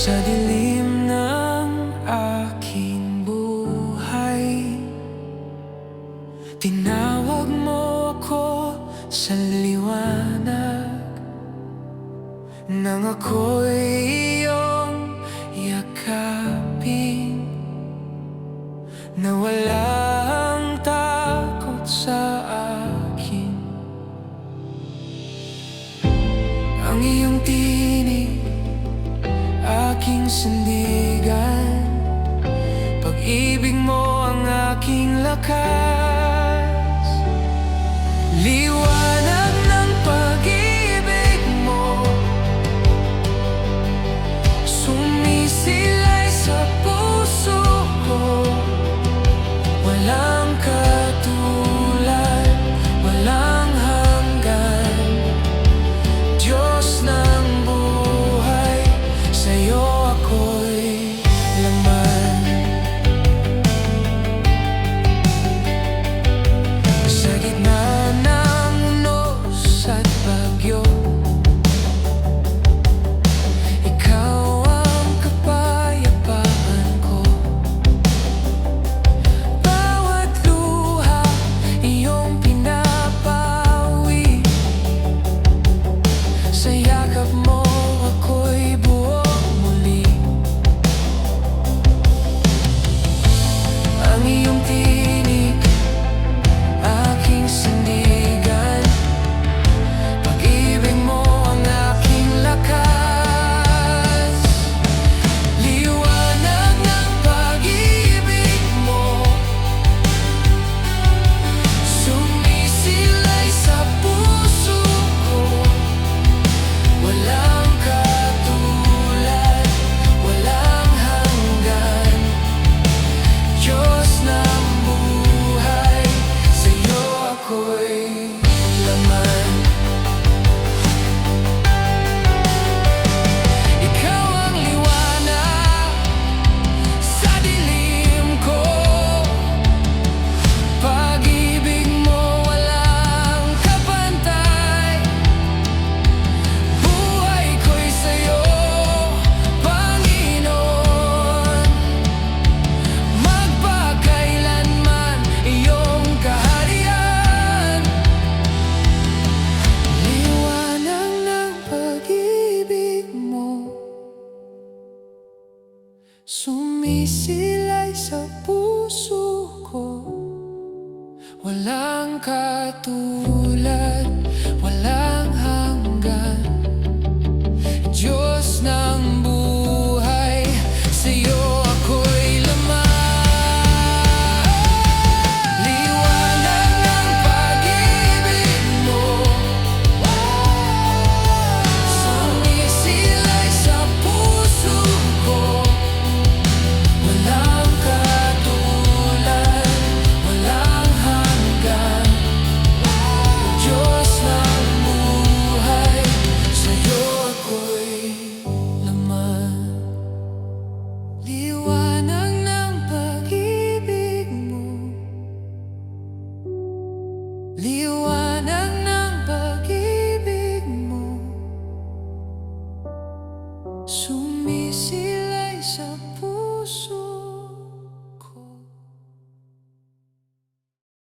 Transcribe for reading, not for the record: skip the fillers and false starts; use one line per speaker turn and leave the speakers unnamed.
Sa dilim ng aking buhay, tinawag mo ko sa liwanag, nang ako'y iyong yakapin, na walang takot sa akin. Ang iyong tinig, aking sandigan, pag-ibig mo ang aking lakas. Liwanag ng pag-ibig mo, sumisilay sa puso ko. Walang katulad, walang hanggan, Diyos ng buhay, sa'yo ako'y laman. Sa gitna ng unos at bagyo, ikaw ang kapayapaan ko. Bawat luha iyong pinapawi, sa yakap mo ako'y buong muli. Ang iyong tinig, aking sandigan, pag-ibig mo ang aking lakas. Liwanag ng pag-ibig mo, sumisilay sa puso ko. Walang katulad, walang hanggan, Diyos ng buhay, sa'yo ako'y laman. Ikaw ang liwanag sa dilim ko, pag-ibig mo walang kapantay. Buhay ko'y sa'yo, Panginoon, magpakailanman iyong kaharian. Liwanag ng pag-ibig mo, sumisilay sa puso ko. Walang katulad, walang hanggan, Diyos ng buhay, sa'yo ako'y laman. Liwanag ng pag-ibig mo, sumisilay sa puso ko. Walang katulad, walang hanggan, Diyos ng buhay, sa'yo ako'y laman. Liwanag ng pag-ibig mo, liwanag ng pag-ibig mo, sumisilay